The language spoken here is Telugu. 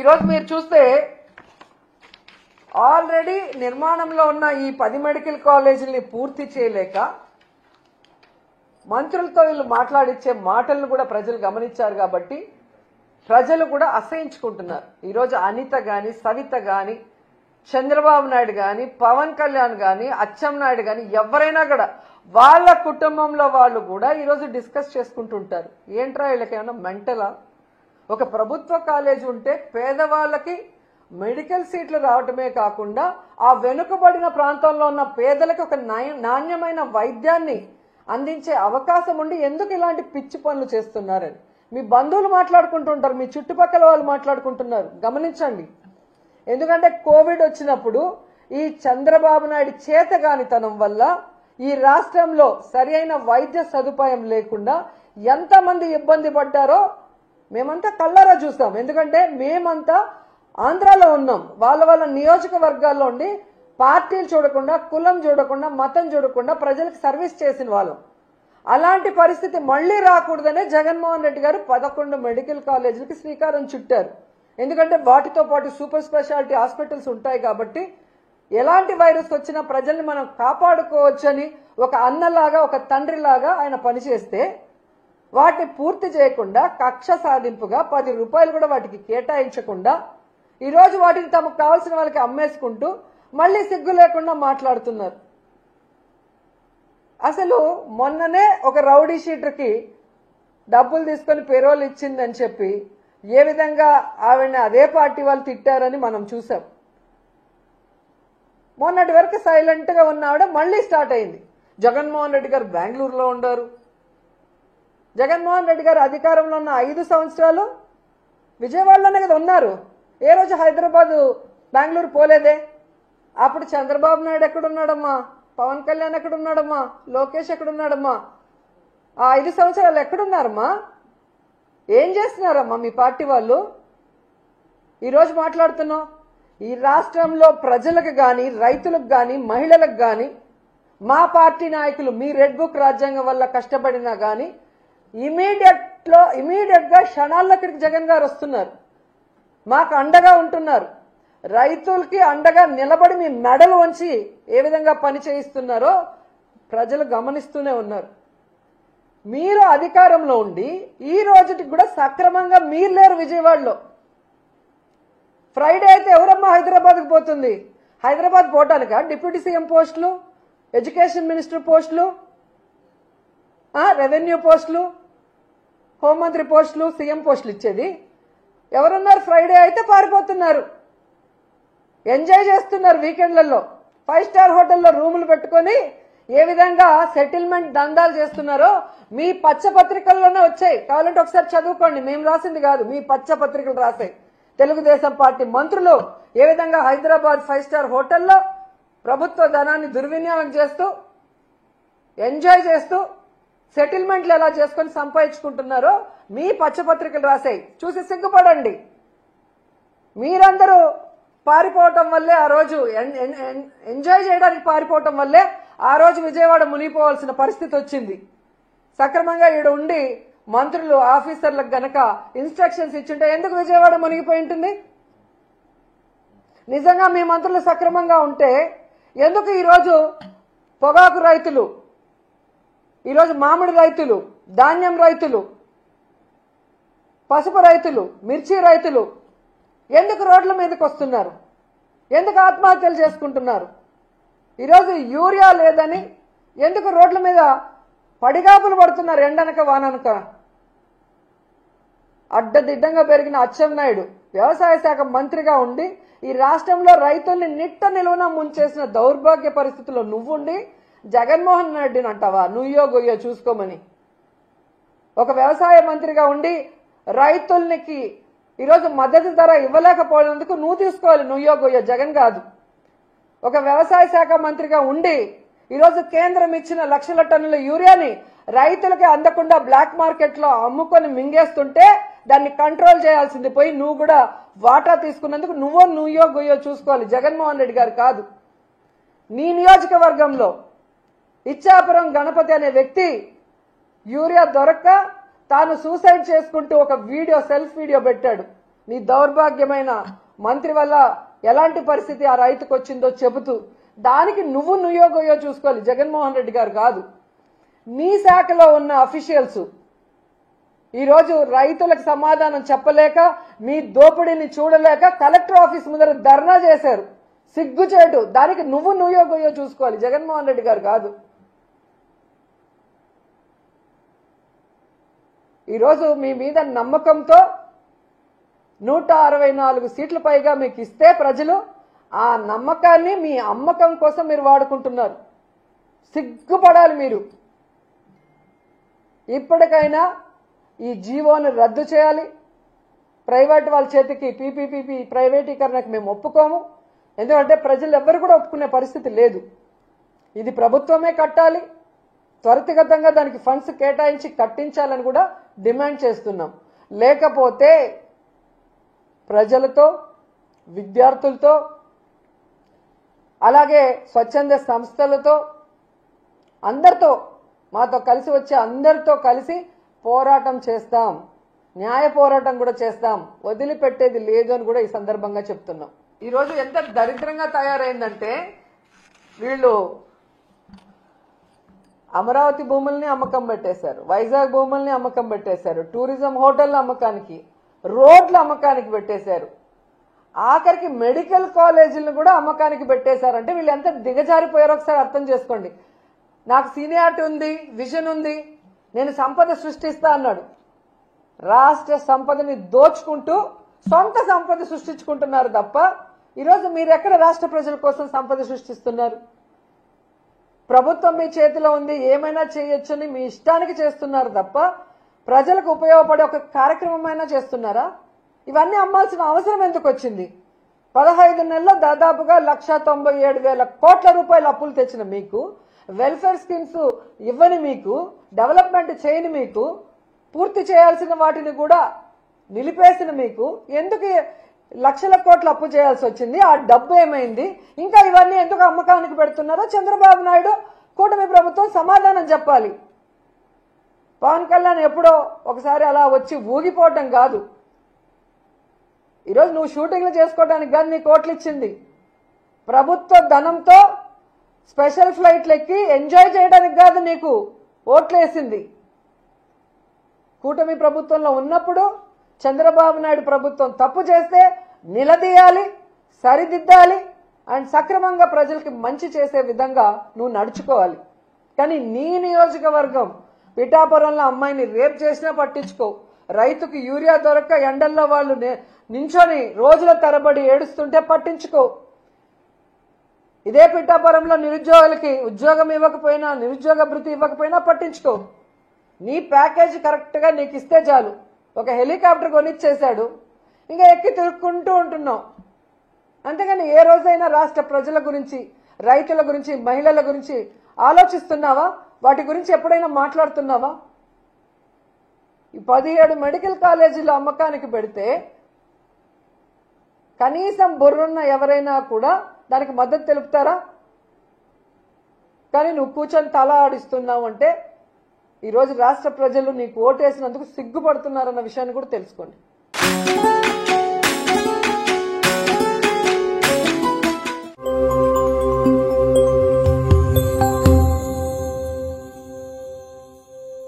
ఈరోజు మీరు చూస్తే ఆల్రెడీ నిర్మాణంలో ఉన్న ఈ 10 మెడికల్ కాలేజీలని పూర్తి చేయలేక మంత్రులతో వీళ్ళు మాట్లాడిచ్చే మాటలను కూడా ప్రజలు గమనించారు కాబట్టి ప్రజలు కూడా అసహించుకుంటున్నారు. ఈరోజు అనిత గాని, సవిత గాని, చంద్రబాబు నాయుడు గాని, పవన్ కళ్యాణ్ గాని, అచ్చెన్నాయుడు గాని ఎవరైనా కూడా వాళ్ళ కుటుంబంలో వాళ్ళు కూడా ఈరోజు డిస్కస్ చేసుకుంటుంటారు. ఏంట్రా వీళ్ళకి ఏమన్నా మెంటలా? ఒక ప్రభుత్వ కాలేజీ ఉంటే పేదవాళ్ళకి మెడికల్ సీట్లు రావటమే కాకుండా ఆ వెనుకబడిన ప్రాంతంలో ఉన్న పేదలకు ఒక నాణ్యమైన వైద్యాన్ని అందించే అవకాశం ఉండి ఎందుకు ఇలాంటి పిచ్చి పనులు చేస్తున్నారని మీ బంధువులు మాట్లాడుకుంటుంటారు, మీ చుట్టుపక్కల వాళ్ళు మాట్లాడుకుంటున్నారు. గమనించండి. ఎందుకంటే కోవిడ్ వచ్చినప్పుడు ఈ చంద్రబాబు నాయుడు చేతగానితనం వల్ల ఈ రాష్ట్రంలో సరైన వైద్య సదుపాయం లేకుండా ఎంతమంది ఇబ్బంది పడ్డారో మేమంతా కళ్ళారా చూస్తాం. ఎందుకంటే మేమంతా ఆంధ్రాలో ఉన్నాం. వాళ్ళ నియోజకవర్గాల్లో ఉండి పార్టీలు చూడకుండా, కులం చూడకుండా, మతం చూడకుండా ప్రజలకు సర్వీస్ చేసిన వాళ్ళం. అలాంటి పరిస్థితి మళ్లీ రాకూడదనే జగన్మోహన్ రెడ్డి గారు 11 మెడికల్ కాలేజీలకి శ్రీకారం చుట్టారు. ఎందుకంటే వాటితో పాటు సూపర్ స్పెషాలిటీ హాస్పిటల్స్ ఉంటాయి కాబట్టి ఎలాంటి వైరస్ వచ్చినా ప్రజల్ని మనం కాపాడుకోవచ్చని ఒక అన్నలాగా, ఒక తండ్రిలాగా ఆయన పనిచేస్తే వాటిని పూర్తి చేయకుండా కక్ష సాధింపుగా 10 రూపాయలు కూడా వాటికి కేటాయించకుండా ఈరోజు వాటిని తమకు కావాల్సిన వాళ్ళకి అమ్మేసుకుంటూ మళ్లీ సిగ్గు లేకుండా మాట్లాడుతున్నారు. అసలు మొన్ననే ఒక రౌడీ షీటర్కి డబ్బులు తీసుకొని పెరోల్ ఇచ్చిందని చెప్పి ఏ విధంగా ఆవిడని అదే పార్టీ వాళ్ళు తిట్టారని మనం చూసాం. మొన్నటి వరకు సైలెంట్ గా ఉన్న ఆవిడ మళ్లీ స్టార్ట్ అయింది. జగన్మోహన్ రెడ్డి గారు బెంగళూరులో ఉండారు. జగన్మోహన్ రెడ్డి గారు అధికారంలో ఉన్న 5 సంవత్సరాలు విజయవాడలోనే కదా ఉన్నారు. ఏ రోజు హైదరాబాద్, బెంగళూరు పోలేదే. అప్పుడు చంద్రబాబు నాయుడు ఎక్కడున్నాడమ్మా? పవన్ కళ్యాణ్ ఎక్కడున్నాడమ్మా? లోకేష్ ఎక్కడున్నాడమ్మా? ఆ 5 సంవత్సరాలు ఎక్కడున్నారమ్మా? ఏం చేస్తున్నారమ్మా మీ పార్టీ వాళ్ళు? ఈరోజు మాట్లాడుతున్నాం. ఈ రాష్ట్రంలో ప్రజలకు గాని, రైతులకు గాని, మహిళలకు గాని మా పార్టీ నాయకులు మీ రెడ్ బుక్ రాజ్యాంగం వల్ల కష్టపడినా గాని ఇమీడియట్ గా క్షణాల్లో ఇక్కడికి జగన్ గారు వస్తున్నారు. మాకు అండగా ఉంటున్నారు. రైతులకి అండగా నిలబడి మీ మెడలు వంచి ఏ విధంగా పని చేయిస్తున్నారో ప్రజలు గమనిస్తూనే ఉన్నారు. మీరు అధికారంలో ఉండి ఈ రోజుకి కూడా సక్రమంగా మీరు లేరు విజయవాడలో. ఫ్రైడే అయితే ఎవరమ్మా హైదరాబాద్కి పోతుంది? హైదరాబాద్ పోవటానికా డిప్యూటీ సీఎం పోస్టులు, ఎడ్యుకేషన్ మినిస్టర్ పోస్టులు, రెవెన్యూ పోస్టులు, హోంమంత్రి పోస్టులు, సీఎం పోస్టులు ఇచ్చేది? ఎవరున్నారు? ఫ్రైడే అయితే పారిపోతున్నారు, ఎంజాయ్ చేస్తున్నారు. వీకెండ్లలో 5 స్టార్ హోటల్లో రూములు పెట్టుకొని ఏ విధంగా సెటిల్మెంట్ దందాలు చేస్తున్నారో మీ పచ్చ పత్రికల్లోనే వచ్చాయి. కావాలంటే ఒకసారి చదువుకోండి. మేము రాసింది కాదు, మీ పచ్చ పత్రికలు రాసాయి. తెలుగుదేశం పార్టీ మంత్రులు ఏ విధంగా హైదరాబాద్ 5 స్టార్ హోటల్లో ప్రభుత్వ ధనాన్ని దుర్వినియోగం చేస్తూ, ఎంజాయ్ చేస్తూ, సెటిల్మెంట్లు ఎలా చేసుకొని సంపాదించుకుంటున్నారో మీ పచ్చపత్రికలు రాసాయి. చూసి సిగ్గుపడండి. మీరందరూ పారిపోవటం వల్లే ఆ రోజు ఎంజాయ్ చేయడానికి పారిపోవటం వల్లే ఆ రోజు విజయవాడ మునిగిపోవాల్సిన పరిస్థితి వచ్చింది. సక్రమంగా ఈడ ఉండి మంత్రులు, ఆఫీసర్లకు గనక ఇన్స్ట్రక్షన్స్ ఇచ్చుంటే ఎందుకు విజయవాడ మునిగిపోయి ఉంటుంది? నిజంగా మీ మంత్రులు సక్రమంగా ఉంటే ఎందుకు ఈరోజు పొగాకు రైతులు, ఈరోజు మామిడి రైతులు, ధాన్యం రైతులు, పసుపు రైతులు, మిర్చి రైతులు ఎందుకు రోడ్ల మీదకి వస్తున్నారు? ఎందుకు ఆత్మహత్యలు చేసుకుంటున్నారు? ఈరోజు యూరియా లేదని ఎందుకు రోడ్ల మీద పడిగాపులు పడుతున్నారు? ఎండనక వాననక. అడ్డదిడ్డంగా పెరిగిన అచ్చెన్నాయుడు వ్యవసాయ శాఖ మంత్రిగా ఉండి ఈ రాష్ట్రంలో రైతుల్ని నిట్ట నిలువున ముంచేసిన దౌర్భాగ్య పరిస్థితుల్లో నువ్వుండి జగన్మోహన్ రెడ్డిని అంటావా నుయ్యో గొయ్యో చూసుకోమని? ఒక వ్యవసాయ మంత్రిగా ఉండి రైతులకి ఈరోజు మద్దతు ధర ఇవ్వలేకపోయినందుకు నువ్వు తీసుకోవాలి నుయ్యో గొయ్యో, జగన్ కాదు. ఒక వ్యవసాయ శాఖ మంత్రిగా ఉండి ఈరోజు కేంద్రం ఇచ్చిన లక్షల టన్నుల యూరియాని రైతులకి అందకుండా బ్లాక్ మార్కెట్ లో అమ్ముకొని మింగేస్తుంటే దాన్ని కంట్రోల్ చేయాల్సింది పోయి నువ్వు కూడా వాటా తీసుకున్నందుకు నుయ్యో గొయ్యో చూసుకోవాలి, జగన్మోహన్ రెడ్డి గారు కాదు. నీ నియోజకవర్గంలో ఇచ్చాపురం గణపతి అనే వ్యక్తి యూరియా దొరక్క తాను సూసైడ్ చేసుకుంటూ ఒక వీడియో, సెల్ఫ్ వీడియో పెట్టాడు. నీ దౌర్భాగ్యమైన మంత్రి వల్ల ఎలాంటి పరిస్థితి ఆ రైతుకు వచ్చిందో చెబుతూ దానికి నువ్వు నుయోగోయో చూసుకోవాలి, జగన్మోహన్ రెడ్డి గారు కాదు. నీ శాఖలో ఉన్న అఫీషియల్స్ ఈరోజు రైతులకు సమాధానం చెప్పలేక, మీ దోపిడీని చూడలేక కలెక్టర్ ఆఫీస్ ముందర ధర్నా చేశారు. సిగ్గుచేటు. దానికి నువ్వు నుయోగోయో చూసుకోవాలి, జగన్మోహన్ రెడ్డి గారు కాదు. ఈరోజు మీ మీద నమ్మకంతో 164 సీట్ల పైగా మీకు ఇస్తే ప్రజలు ఆ నమ్మకాన్ని మీ అమ్మకం కోసం మీరు వాడుకుంటున్నారు. సిగ్గుపడాలి మీరు. ఇప్పటికైనా ఈ జీవోను రద్దు చేయాలి. ప్రైవేట్ వాళ్ళ చేతికి పీపీపీ ప్రైవేటీకరణకు మేము ఒప్పుకోము. ఎందుకంటే ప్రజలు ఎవ్వరు కూడా ఒప్పుకునే పరిస్థితి లేదు. ఇది ప్రభుత్వమే కట్టాలి. త్వరితగతంగా దానికి ఫండ్స్ కేటాయించి కట్టించాలని కూడా డిమాండ్ చేస్తున్నాం. లేకపోతే ప్రజలతో, విద్యార్థులతో, అలాగే స్వచ్ఛంద సంస్థలతో, అందరితో, మాతో కలిసి వచ్చే అందరితో కలిసి పోరాటం చేస్తాం. న్యాయ పోరాటం కూడా చేస్తాం. వదిలిపెట్టేది లేదు అని కూడా ఈ సందర్భంగా చెప్తున్నాం. ఈరోజు ఎంత దరిద్రంగా తయారైందంటే వీళ్ళు అమరావతి భూముల్ని అమ్మకం పెట్టేశారు, వైజాగ్ భూముల్ని అమ్మకం పెట్టేశారు, టూరిజం హోటళ్ల అమ్మకానికి, రోడ్ల అమ్మకానికి పెట్టేశారు, ఆఖరికి మెడికల్ కాలేజీలను కూడా అమ్మకానికి పెట్టేశారంటే వీళ్ళు ఎంత దిగజారిపోయారో ఒకసారి అర్థం చేసుకోండి. నాకు సీనియారిటీ ఉంది, విజన్ ఉంది, నేను సంపద సృష్టిస్తా అన్నాడు. రాష్ట్ర సంపదని దోచుకుంటూ సొంత సంపద సృష్టించుకుంటున్నారు తప్ప ఈరోజు మీరు ఎక్కడ రాష్ట్ర ప్రజల కోసం సంపద సృష్టిస్తున్నారు? ప్రభుత్వం మీ చేతిలో ఉంది, ఏమైనా చేయొచ్చని మీ ఇష్టానికి చేస్తున్నారు తప్ప ప్రజలకు ఉపయోగపడే ఒక కార్యక్రమమైనా చేస్తున్నారా? ఇవన్నీ అమ్మాల్సిన అవసరం ఎందుకు వచ్చింది? 15 నెలల్లో దాదాపుగా 1,97,000 కోట్ల రూపాయల అప్పులు తెచ్చిన మీకు, వెల్ఫేర్ స్కీమ్స్ ఇవ్వని మీకు, డెవలప్మెంట్ చేయని మీకు, పూర్తి చేయాల్సిన వాటిని కూడా నిలిపేసిన మీకు ఎందుకు లక్షల కోట్ల అప్పు చేయాల్సి వచ్చింది? ఆ డబ్బు ఏమైంది? ఇంకా ఇవన్నీ ఎందుకు అమ్మకానికి పెడుతున్నారో చంద్రబాబు నాయుడు, కూటమి ప్రభుత్వం సమాధానం చెప్పాలి. పవన్ కళ్యాణ్ ఎప్పుడో ఒకసారి అలా వచ్చి ఊగిపోవడం కాదు. ఈరోజు నువ్వు షూటింగ్లు చేసుకోవడానికి కాదు నీ కోట్లు ఇచ్చింది. ప్రభుత్వ ధనంతో స్పెషల్ ఫ్లైట్లు ఎక్కి ఎంజాయ్ చేయడానికి కాదు నీకు ఓట్లేసింది. కూటమి ప్రభుత్వంలో ఉన్నప్పుడు చంద్రబాబు నాయుడు ప్రభుత్వం తప్పు చేస్తే నిలదీయాలి, సరిదిద్దాలి అండ్ సక్రమంగా ప్రజలకి మంచి చేసే విధంగా నువ్వు నడుచుకోవాలి. కానీ నీ నియోజకవర్గం పిఠాపురంలో అమ్మాయిని రేప్ చేసినా పట్టించుకో, రైతుకి యూరియా దొరక్క ఎండల్లో వాళ్ళు నించొని రోజుల తరబడి ఏడుస్తుంటే పట్టించుకో, ఇదే పిఠాపురంలో నిరుద్యోగులకి ఉద్యోగం ఇవ్వకపోయినా, నిరుద్యోగ భృతి ఇవ్వకపోయినా పట్టించుకో. నీ ప్యాకేజ్ కరెక్ట్గా నీకు ఇస్తే చాలు. ఒక హెలికాప్టర్ కొనిచ్చేశాడు, ఇంకా ఎక్కి తిరుక్కుంటూ ఉంటున్నావు. అంతేగాని ఏ రోజైనా రాష్ట్ర ప్రజల గురించి, రైతుల గురించి, మహిళల గురించి ఆలోచిస్తున్నావా? వాటి గురించి ఎప్పుడైనా మాట్లాడుతున్నావా? ఈ 17 మెడికల్ కాలేజీలు అమ్మకానికి పెడితే కనీసం బుర్రున్న ఎవరైనా కూడా దానికి మద్దతు తెలుపుతారా? కానీ నువ్వు కూర్చొని తల ఆడిస్తున్నావు అంటే ఈరోజు రాష్ట్ర ప్రజలు నీకు ఓటేసినందుకు సిగ్గుపడుతున్నారన్న విషయాన్ని కూడా తెలుసుకోండి.